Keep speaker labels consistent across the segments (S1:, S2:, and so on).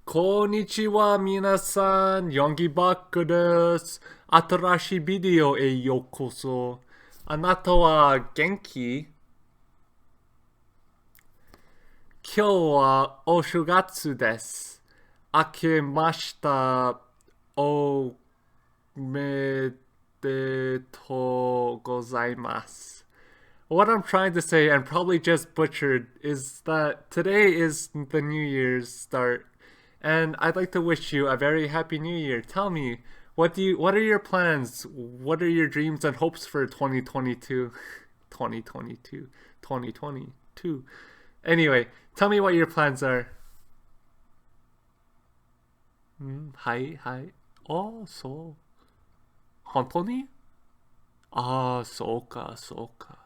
S1: Konnichiwa minasan, Yonggi-baka desu. Atarashi video e yokoso. Anata wa genki? Kyou wa oshugatsu desu. Akemashita o medetou gozaimasu. What I'm trying to say, and probably just butchered, is that today is the New Year's start, and I'd like to wish you a very happy New Year. Tell me, what are your plans? What are your dreams and hopes for 2022? 2022, 2022. Anyway, tell me what your plans are. Hi, hi. Oh, so. 本当に? Ah, そうか、そうか.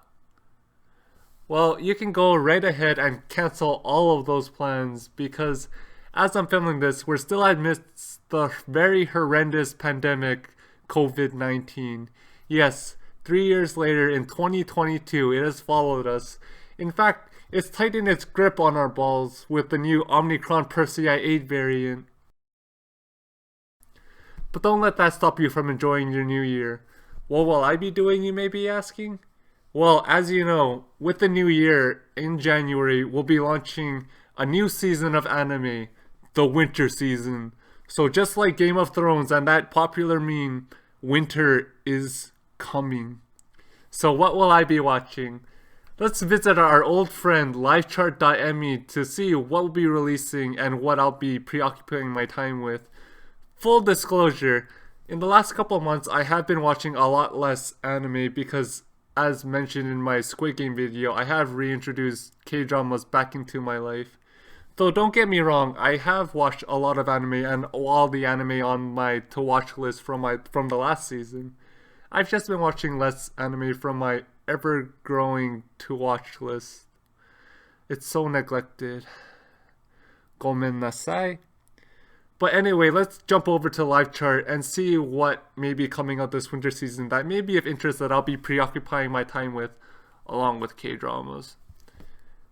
S1: Well, you can go right ahead and cancel all of those plans because as I'm filming this, we're still amidst the very horrendous pandemic COVID-19. Yes, 3 years later in 2022, it has followed us. In fact, it's tightened its grip on our balls with the new Omicron Persei 8 variant. But don't let that stop you from enjoying your new year. What will I be doing, you may be asking? Well, as you know, with the new year, in January, we'll be launching a new season of anime, the winter season. So just like Game of Thrones and that popular meme, winter is coming. So what will I be watching? Let's visit our old friend livechart.me to see what we'll be releasing and what I'll be preoccupying my time with. Full disclosure, in the last couple months I have been watching a lot less anime because, as mentioned in my Squid Game video, I have reintroduced K-dramas back into my life. Though don't get me wrong, I have watched a lot of anime and all the anime on my to-watch list from the last season. I've just been watching less anime from my ever-growing to-watch list. It's so neglected. Gomen nasai. But anyway, let's jump over to LiveChart and see what may be coming out this winter season that may be of interest that I'll be preoccupying my time with, along with K-dramas.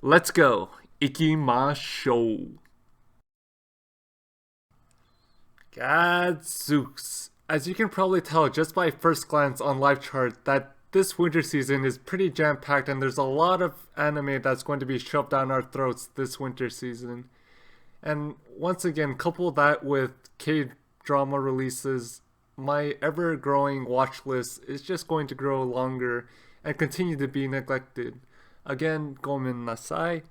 S1: Let's go! Ikimashou! Gadzooks! As you can probably tell just by first glance on LiveChart that this winter season is pretty jam-packed and there's a lot of anime that's going to be shoved down our throats this winter season. And once again, couple that with K-drama releases, my ever-growing watch list is just going to grow longer and continue to be neglected. Again, gomen nasai.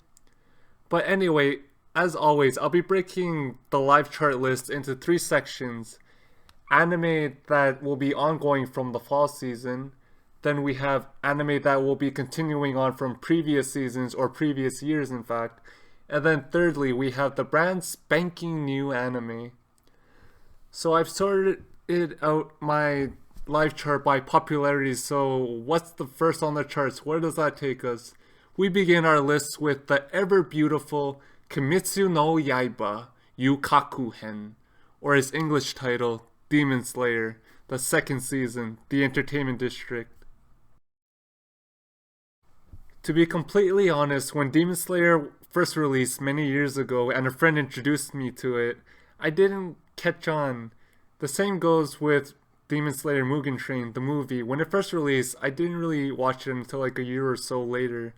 S1: But anyway, as always, I'll be breaking the live chart list into 3 sections. Anime that will be ongoing from the fall season. Then we have anime that will be continuing on from previous seasons or previous years, in fact. And then thirdly, we have the brand spanking new anime. So I've sorted out my live chart by popularity, so what's the first on the charts? Where does that take us? We begin our list with the ever beautiful Kimetsu no Yaiba Yukaku Hen, or its English title, Demon Slayer, the 2nd season, The Entertainment District. To be completely honest, when Demon Slayer first released many years ago and a friend introduced me to it, I didn't catch on. The same goes with Demon Slayer Mugen Train, the movie. When it first released, I didn't really watch it until like a year or so later.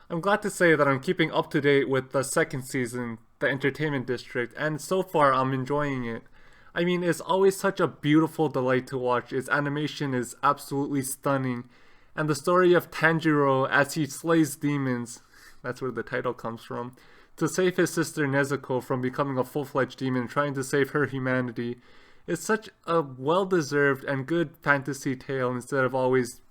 S1: I'm glad to say that I'm keeping up to date with the 2nd season, The Entertainment District, and so far I'm enjoying it. I mean, it's always such a beautiful delight to watch. Its animation is absolutely stunning. And the story of Tanjiro as he slays demons, that's where the title comes from, to save his sister Nezuko from becoming a full-fledged demon, trying to save her humanity, is such a well-deserved and good fantasy tale instead of always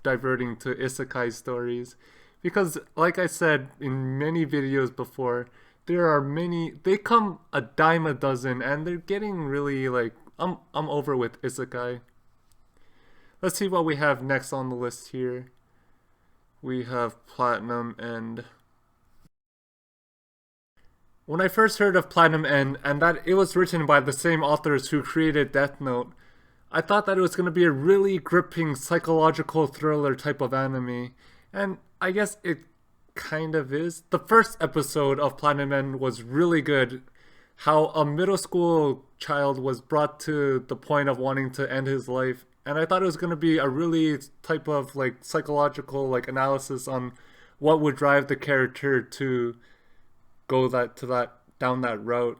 S1: diverting to isekai stories. Because, like I said in many videos before, there are many, they come a dime a dozen, and they're getting really like, I'm over with isekai. Let's see what we have next on the list here. We have Platinum End. When I first heard of Platinum End and that it was written by the same authors who created Death Note, I thought that it was going to be a really gripping psychological thriller type of anime, and I guess it kind of is. The first episode of Platinum End was really good. how a middle school child was brought to the point of wanting to end his life. And I thought it was going to be a really type of like psychological like analysis on what would drive the character to go that down that route,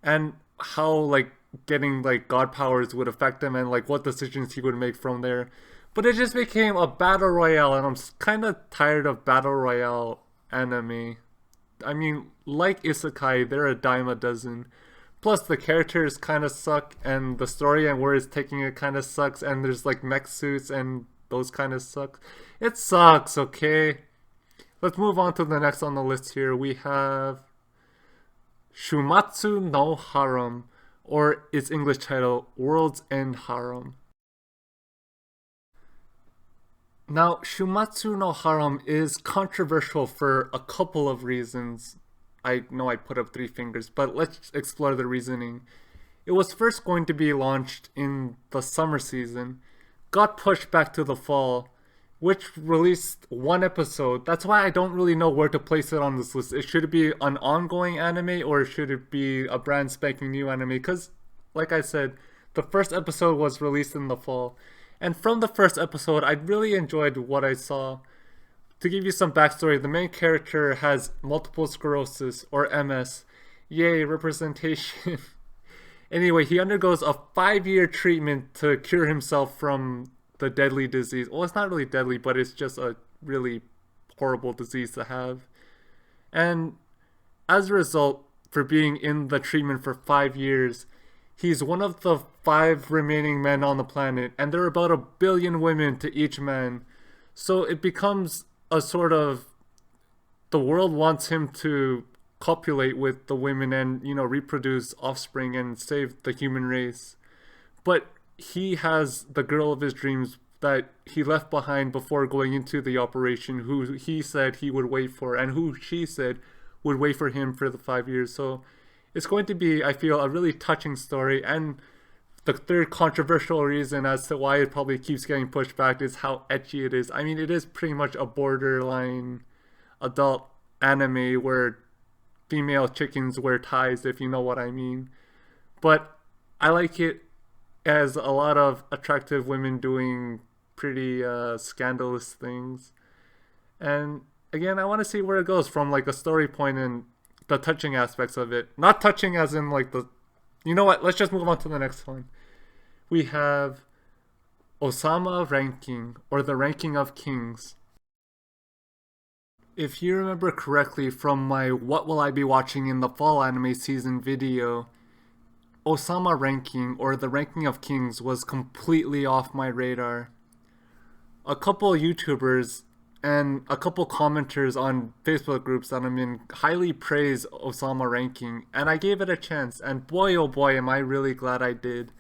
S1: and how like getting like god powers would affect him and like what decisions he would make from there. But it just became a battle royale, and I'm kind of tired of battle royale anime. I mean, like isekai, they're a dime a dozen. Plus, the characters kind of suck, and the story and where it's taking it kind of sucks, and there's like mech suits, and those kind of suck. It sucks, okay? Let's move on to the next on the list here. We have Shumatsu no Harem, or its English title, World's End Harem. Now, Shumatsu no Harem is controversial for a couple of reasons. I know I put up 3 fingers, but let's explore the reasoning. It was first going to be launched in the summer season, got pushed back to the fall, which released 1 episode. That's why I don't really know where to place it on this list. Should it be an ongoing anime, or should it be a brand spanking new anime? Because, like I said, the first episode was released in the fall. And from the first episode, I really enjoyed what I saw. To give you some backstory, the main character has multiple sclerosis, or MS. Yay, representation. Anyway, he undergoes a 5-year treatment to cure himself from the deadly disease. Well, it's not really deadly, but it's just a really horrible disease to have. And as a result, for being in the treatment for 5 years, he's one of the 5 remaining men on the planet, and there are about 1 billion women to each man. So it becomes a sort of, the world wants him to copulate with the women and, you know, reproduce offspring and save the human race. But he has the girl of his dreams that he left behind before going into the operation, who he said he would wait for, and who she said would wait for him for the 5 years. So it's going to be, I feel, a really touching story. And the third controversial reason as to why it probably keeps getting pushed back is how ecchi it is. I mean, it is pretty much a borderline adult anime where female chickens wear ties, if you know what I mean. But I like it as a lot of attractive women doing pretty scandalous things. And again, I want to see where it goes from like a story point and the touching aspects of it. Not touching as in like the... You know what? Let's just move on to the next one. We have Osama Ranking, or the Ranking of Kings. If you remember correctly from my What Will I Be Watching in the Fall Anime Season video, Osama Ranking, or the Ranking of Kings, was completely off my radar. A couple YouTubers and a couple commenters on Facebook groups that I'm in highly praise Osama Ranking, and I gave it a chance, and boy oh boy am I really glad I did.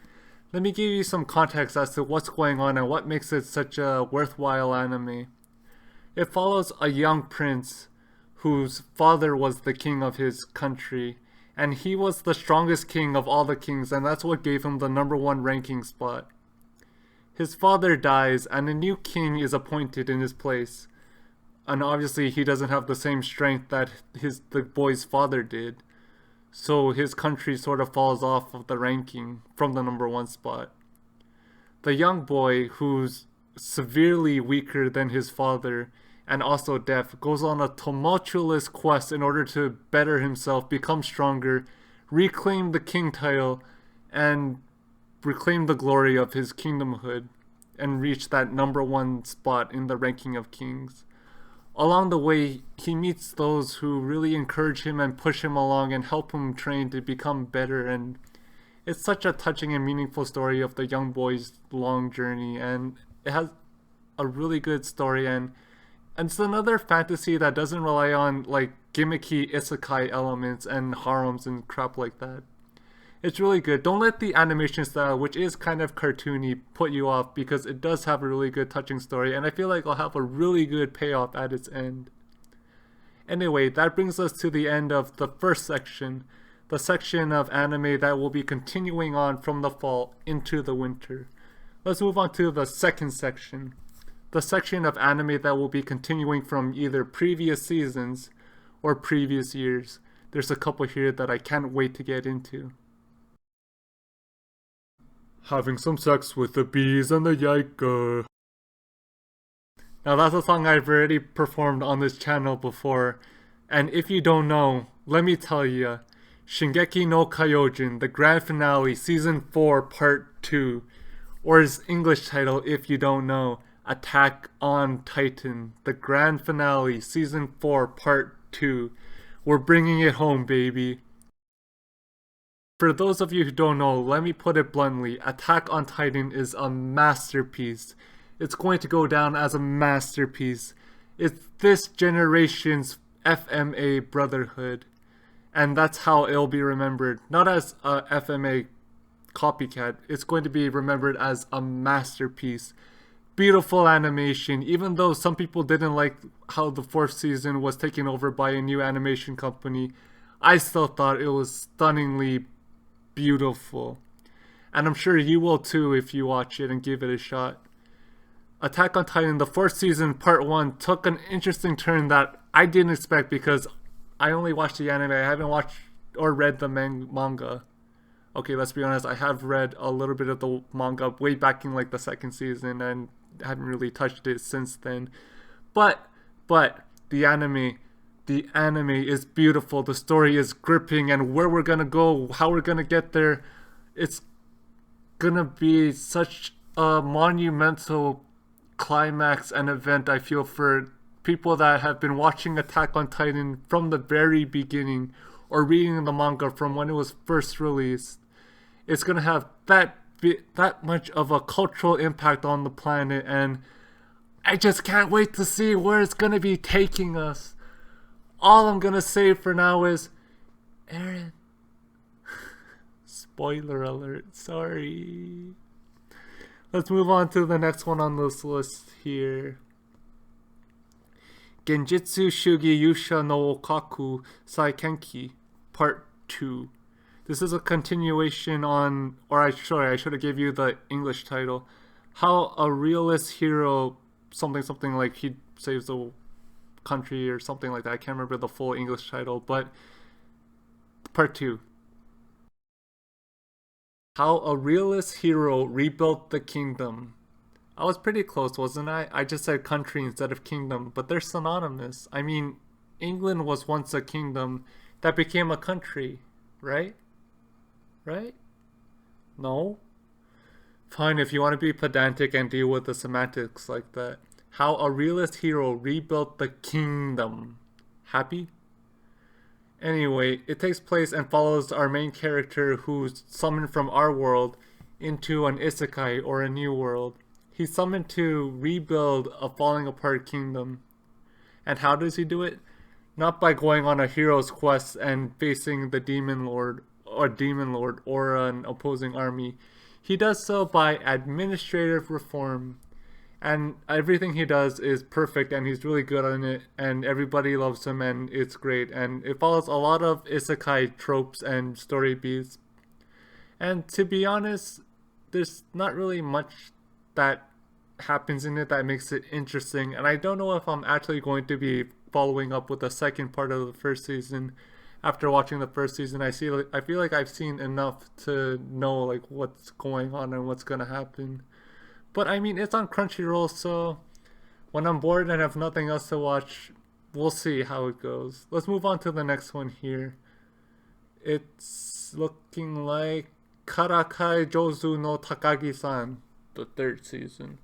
S1: Let me give you some context as to what's going on and what makes it such a worthwhile anime. It follows a young prince whose father was the king of his country, and he was the strongest king of all the kings, and that's what gave him the #1 ranking spot. His father dies, and a new king is appointed in his place. And obviously he doesn't have the same strength that the boy's father did. So his country sort of falls off of the ranking from the #1 spot. The young boy, who's severely weaker than his father and also deaf, goes on a tumultuous quest in order to better himself, become stronger, reclaim the king title, and reclaim the glory of his kingdomhood, and reach that #1 spot in the ranking of kings. Along the way, he meets those who really encourage him and push him along and help him train to become better, and it's such a touching and meaningful story of the young boy's long journey, and it has a really good story, and it's another fantasy that doesn't rely on like gimmicky isekai elements and harems and crap like that. It's really good. Don't let the animation style, which is kind of cartoony, put you off, because it does have a really good touching story, and I feel like it'll have a really good payoff at its end. Anyway, that brings us to the end of the first section, the section of anime that will be continuing on from the fall into the winter. Let's move on to the second section, the section of anime that will be continuing from either previous seasons or previous years. there's a couple here that I can't wait to get into. Having some sex with the bees and the yaika. Now that's a song I've already performed on this channel before, and if you don't know, let me tell ya, Shingeki no Kyojin, the grand finale, season 4, part 2, or its English title if you don't know, Attack on Titan, the grand finale, season 4, part 2. We're bringing it home, baby. For those of you who don't know, let me put it bluntly, Attack on Titan is a masterpiece. It's going to go down as a masterpiece. It's this generation's FMA brotherhood. And that's how it'll be remembered. Not as a FMA copycat. It's going to be remembered as a masterpiece. Beautiful animation. Even though some people didn't like how the 4th season was taken over by a new animation company, I still thought it was stunningly beautiful. And I'm sure you will too if you watch it and give it a shot. Attack on Titan, the 4th season, part 1, took an interesting turn that I didn't expect because I only watched the anime. I haven't watched or read the manga. Okay, let's be honest, I have read a little bit of the manga way back in like the 2nd season and haven't really touched it since then. But the anime is beautiful. The story is gripping, and where we're gonna go, how we're gonna get there, it's gonna be such a monumental climax and event, I feel, for people that have been watching Attack on Titan from the very beginning or reading the manga from when it was first released. It's gonna have that much of a cultural impact on the planet, and I just can't wait to see where it's gonna be taking us. All I'm gonna say for now is, Eren. Spoiler alert, sorry. Let's move on to the next one on this list here. Genjitsu Shugi Yusha no Okaku Saikenki, Part 2. This is a continuation on, I should have gave you the English title. How a realist hero, something like he saves the country or something like that. I can't remember the full English title, but Part 2. How a realist hero rebuilt the kingdom. I was pretty close, wasn't I? I just said country instead of kingdom, but they're synonymous. I mean, England was once a kingdom that became a country, right? Right? No? Fine, if you want to be pedantic and deal with the semantics like that. How a realist hero rebuilt the kingdom. Happy? Anyway, it takes place and follows our main character who's summoned from our world into an isekai or a new world. He's summoned to rebuild a falling apart kingdom. And how does he do it? Not by going on a hero's quest and facing the demon lord or an opposing army. He does so by administrative reform. And everything he does is perfect, and he's really good on it, and everybody loves him, and it's great. And it follows a lot of isekai tropes and story beats. And to be honest, there's not really much that happens in it that makes it interesting. And I don't know if I'm actually going to be following up with the second part of the 1st season. After watching the 1st season, I feel like I've seen enough to know like what's going on and what's gonna happen. But I mean, it's on Crunchyroll, so when I'm bored and have nothing else to watch, we'll see how it goes. Let's move on to the next one here. It's looking like Karakai Jozu no Takagi-san, the 3rd season.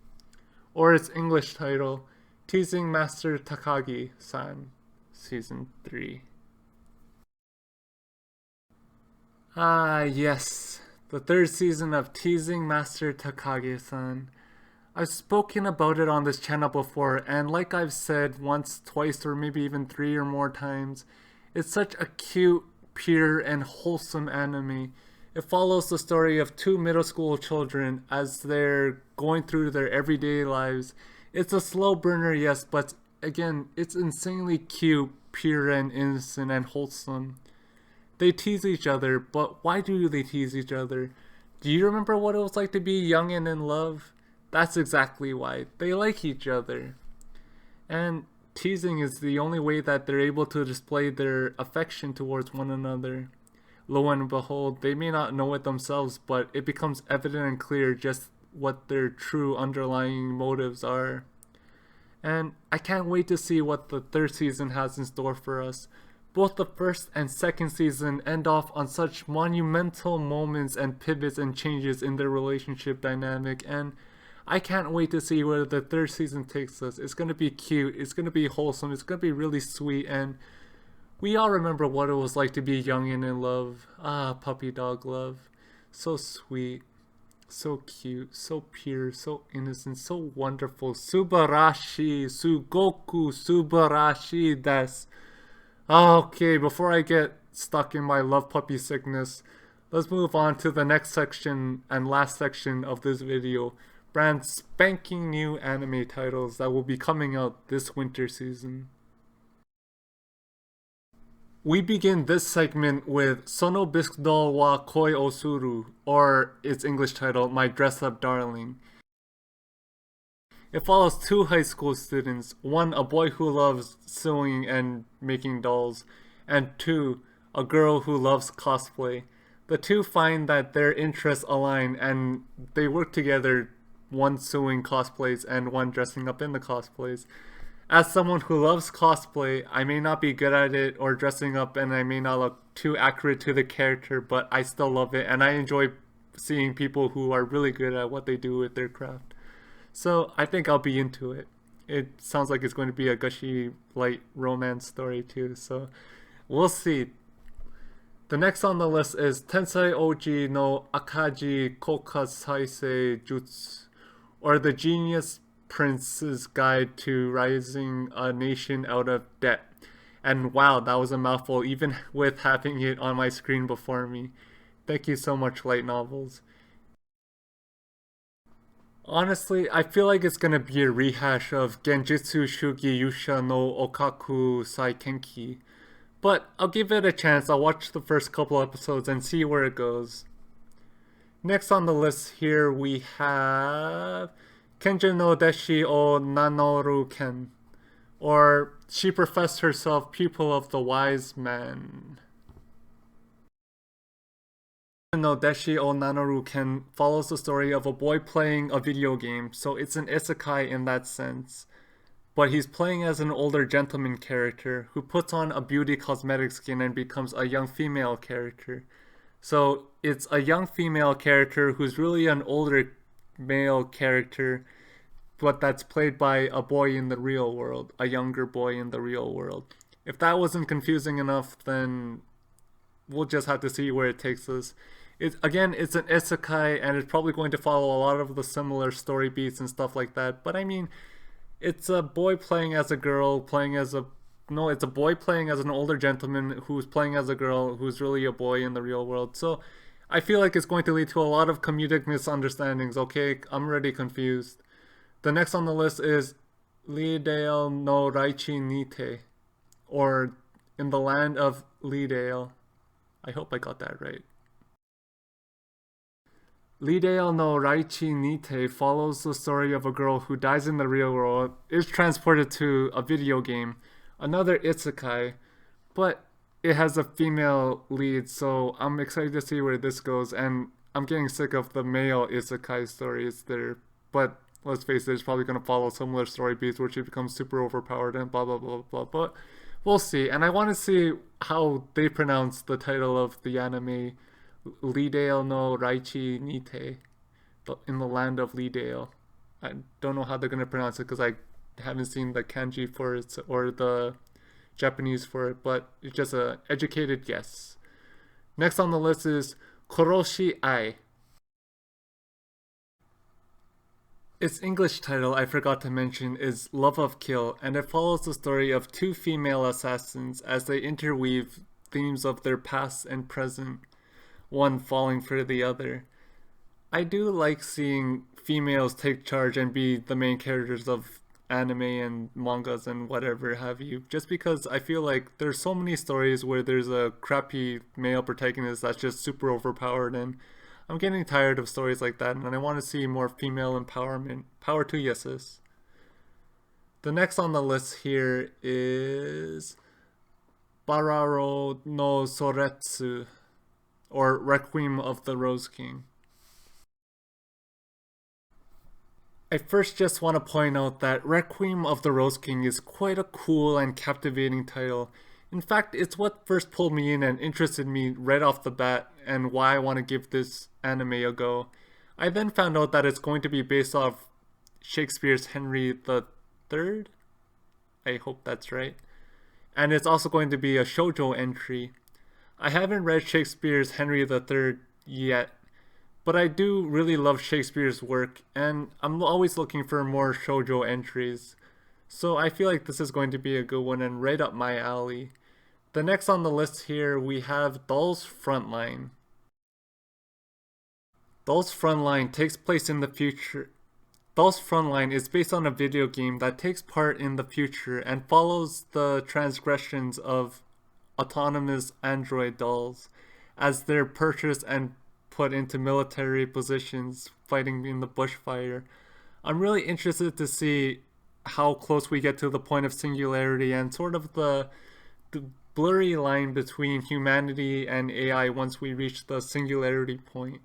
S1: Or its English title, Teasing Master Takagi-san, season 3. Ah, yes, the 3rd season of Teasing Master Takagi-san. I've spoken about it on this channel before, and like I've said once, twice, or maybe even 3 or more times, it's such a cute, pure, and wholesome anime. It follows the story of 2 middle school children as they're going through their everyday lives. It's a slow burner, yes, but again, it's insanely cute, pure, and innocent, and wholesome. They tease each other, but why do they tease each other? Do you remember what it was like to be young and in love? That's exactly why. They like each other. And teasing is the only way that they're able to display their affection towards one another. Lo and behold, they may not know it themselves, but it becomes evident and clear just what their true underlying motives are. And I can't wait to see what the third season has in store for us. Both the first and second season end off on such monumental moments and pivots and changes in their relationship dynamic, and I can't wait to see where the third season takes us. It's going to be cute, it's going to be wholesome, it's going to be really sweet, and we all remember what it was like to be young and in love. Ah, puppy dog love. So sweet, so cute, so pure, so innocent, so wonderful. Subarashi, sugoku subarashi desu. Okay, before I get stuck in my love puppy sickness, let's move on to the next section and last section of this video. Brand spanking new anime titles that will be coming out this winter season. We begin this segment with Sono Bisque-doll wa Koi o Suru, or its English title, My Dress Up Darling. It follows two high school students, one a boy who loves sewing and making dolls, and two, a girl who loves cosplay. The two find that their interests align and they work together, one sewing cosplays and one dressing up in the cosplays. As someone who loves cosplay, I may not be good at it or dressing up, and I may not look too accurate to the character, but I still love it and I enjoy seeing people who are really good at what they do with their craft. So I think I'll be into it. It sounds like it's going to be a gushy, light romance story too, so we'll see. The next on the list is Tensei Oji no Akaji Kokasaise Jutsu, or the Genius Prince's Guide to Rising a Nation Out of Debt. And wow, that was a mouthful even with having it on my screen before me. Thank you so much, Light Novels. Honestly, I feel like it's gonna be a rehash of Genjutsu Shugi Yusha no Okaku Saikenki. But I'll give it a chance. I'll watch the first couple episodes and see where it goes. Next on the list here we have Kenja no Deshi o Nanoru Ken, or She Professed Herself Pupil of the Wise Man. No Deshi o Nanoru Ken follows the story of a boy playing a video game, so it's an isekai in that sense. But he's playing as an older gentleman character who puts on a beauty cosmetic skin and becomes a young female character. So it's a young female character who's really an older male character, but that's played by a boy in the real world, a younger boy in the real world. If that wasn't confusing enough, then we'll just have to see where it takes us. It's an isekai, and it's probably going to follow a lot of the similar story beats and stuff like that. But I mean, it's a boy playing as a girl, it's a boy playing as an older gentleman who's playing as a girl who's really a boy in the real world. So I feel like it's going to lead to a lot of comedic misunderstandings. Okay, I'm already confused. The next on the list is Lidale no Raichi Nite, or In the Land of Lidale. I hope I got that right. Lidale no Raichi Nite follows the story of a girl who dies in the real world, is transported to a video game, another isekai, but it has a female lead, so I'm excited to see where this goes, and I'm getting sick of the male isekai stories there, but let's face it, it's probably going to follow similar story beats where she becomes super overpowered and blah blah blah blah, but we'll see. And I want to see how they pronounce the title of the anime, Lidale no Raichi Nite, In the Land of Lidale. I don't know how they're going to pronounce it because I haven't seen the kanji for it or the Japanese for it, but it's just an educated guess. Next on the list is Koroshi Ai. Its English title, I forgot to mention, is Love of Kill, and it follows the story of two female assassins as they interweave themes of their past and present, one falling for the other. I do like seeing females take charge and be the main characters of anime and mangas and whatever have you, just because I feel like there's so many stories where there's a crappy male protagonist that's just super overpowered, and I'm getting tired of stories like that, and I want to see more female empowerment. Power to yeses. The next on the list here is Bararo no Soretsu, or Requiem of the Rose King. I first just want to point out that Requiem of the Rose King is quite a cool and captivating title. In fact, it's what first pulled me in and interested me right off the bat and why I want to give this anime a go. I then found out that it's going to be based off Shakespeare's Henry III? I hope that's right. And it's also going to be a shoujo entry. I haven't read Shakespeare's Henry III yet, but I do really love Shakespeare's work, and I'm always looking for more shoujo entries. So I feel like this is going to be a good one and right up my alley. The next on the list here we have Doll's Frontline. Doll's Frontline takes place in the future. Doll's Frontline is based on a video game that takes part in the future and follows the transgressions of autonomous android dolls as they're purchased and put into military positions fighting in the bushfire. I'm really interested to see how close we get to the point of singularity and sort of the blurry line between humanity and AI once we reach the singularity point.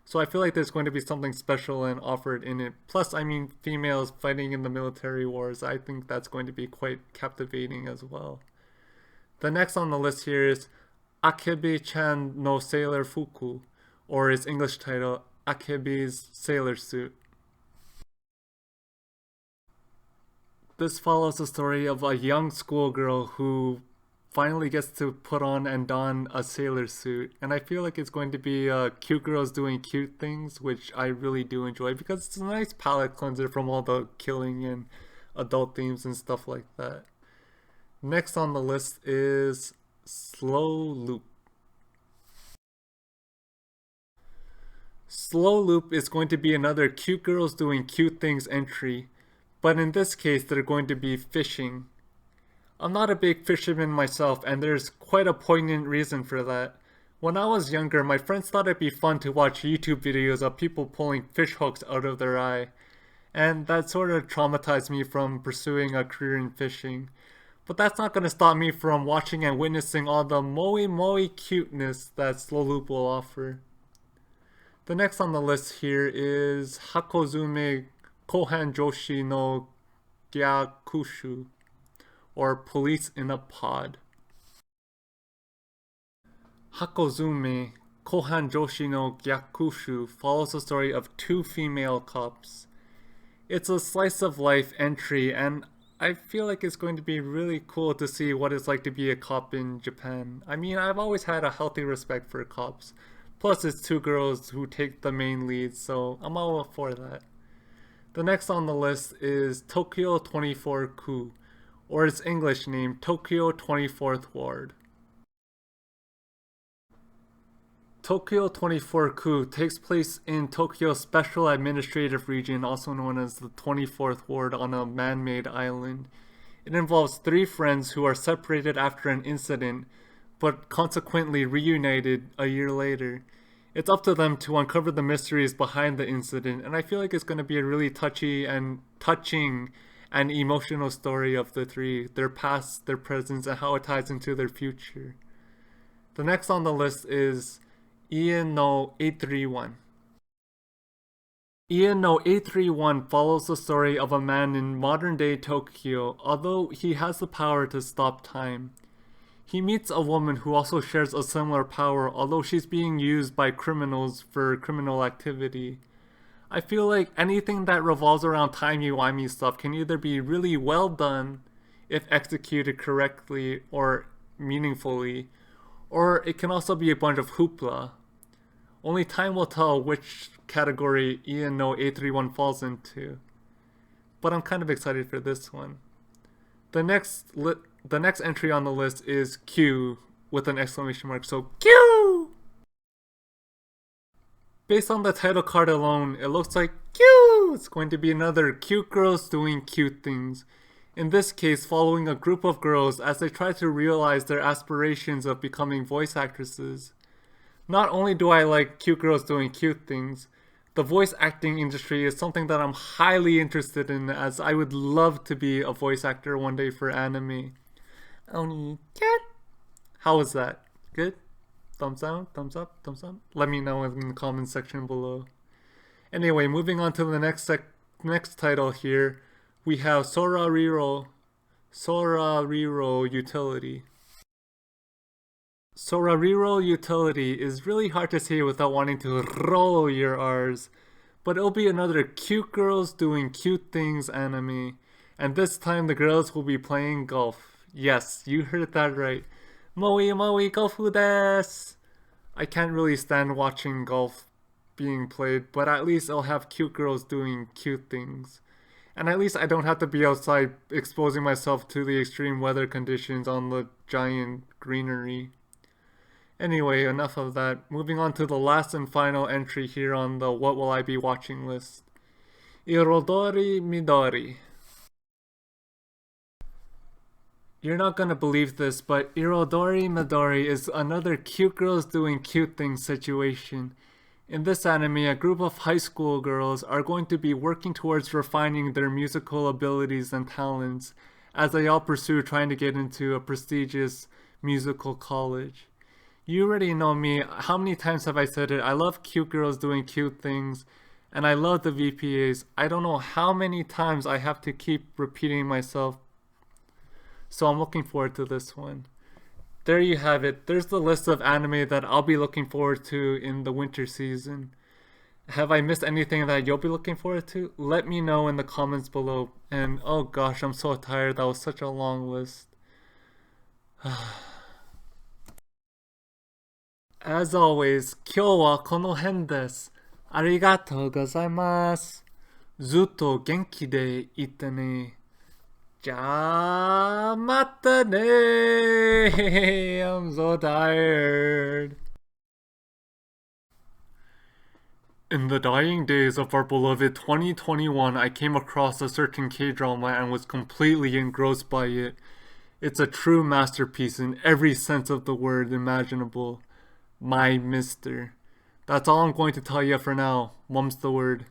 S1: So I feel like there's going to be something special and offered in it. Plus, I mean, females fighting in the military wars, I think that's going to be quite captivating as well. The next on the list here is Akibi-chan no Sailor Fuku, or its English title, Akibi's Sailor Suit. This follows the story of a young schoolgirl who finally gets to put on and don a sailor suit, and I feel like it's going to be cute girls doing cute things, which I really do enjoy because it's a nice palate cleanser from all the killing and adult themes and stuff like that. Next on the list is Slow Loop. Slow Loop is going to be another cute girls doing cute things entry, but in this case they're going to be fishing. I'm not a big fisherman myself, and there's quite a poignant reason for that. When I was younger, my friends thought it'd be fun to watch YouTube videos of people pulling fish hooks out of their eye, and that sort of traumatized me from pursuing a career in fishing. But that's not going to stop me from watching and witnessing all the moe cuteness that Slow Loop will offer. The next on the list here is Hakozume Kohan Joshi no Gyakushu, or Police in a Pod. Hakozume Kohan Joshi no Gyakushu follows the story of two female cops. It's a slice of life entry, and I feel like it's going to be really cool to see what it's like to be a cop in Japan. I mean, I've always had a healthy respect for cops. Plus, it's two girls who take the main lead, so I'm all for that. The next on the list is Tokyo 24 Coup, or its English name, Tokyo 24th Ward. Tokyo 24 Coup takes place in Tokyo's Special Administrative Region, also known as the 24th Ward, on a man-made island. It involves three friends who are separated after an incident, but consequently reunited a year later. It's up to them to uncover the mysteries behind the incident, and I feel like it's going to be a really touching and emotional story of the three, their past, their present, and how it ties into their future. The next on the list is Ian no 831. Ian no 831 follows the story of a man in modern-day Tokyo, although he has the power to stop time. He meets a woman who also shares a similar power, although she's being used by criminals for criminal activity. I feel like anything that revolves around timey-wimey stuff can either be really well done, if executed correctly or meaningfully, or it can also be a bunch of hoopla. Only time will tell which category Ian no 831 falls into. But I'm kind of excited for this one. The next entry on the list is Q with an exclamation mark, so Q! Based on the title card alone, it looks like Q! It's going to be another cute girls doing cute things. In this case, following a group of girls as they try to realize their aspirations of becoming voice actresses. Not only do I like cute girls doing cute things, the voice acting industry is something that I'm highly interested in, as I would love to be a voice actor one day for anime. Oni cat. How was that? Good? Thumbs down, thumbs up, thumbs up? Let me know in the comment section below. Anyway, moving on to the next title here, we have Sorariro Utility. Sorariro Utility is really hard to say without wanting to roll your R's, but it'll be another cute girls doing cute things anime, and this time the girls will be playing golf. Yes, you heard that right. Moi golfu desu! I can't really stand watching golf being played, but at least I'll have cute girls doing cute things. And at least I don't have to be outside exposing myself to the extreme weather conditions on the giant greenery. Anyway, enough of that. Moving on to the last and final entry here on the What Will I Be Watching list. Irodori Midori. You're not gonna believe this, but Irodori Midori is another cute girls doing cute things situation. In this anime, a group of high school girls are going to be working towards refining their musical abilities and talents as they all pursue trying to get into a prestigious musical college. You already know me. How many times have I said it? I love cute girls doing cute things, and I love the VPAs. I don't know how many times I have to keep repeating myself. So I'm looking forward to this one. There you have it. There's the list of anime that I'll be looking forward to in the winter season. Have I missed anything that you'll be looking forward to? Let me know in the comments below. And oh gosh, I'm so tired. That was such a long list. As always, 今日はこの辺です。ありがとうございます。ずっと元気でいてね。じゃあ、またね。I'm so tired. In the dying days of our beloved 2021, I came across a certain K-drama and was completely engrossed by it. It's a true masterpiece in every sense of the word imaginable. My mister. That's all I'm going to tell you for now. Mum's the word.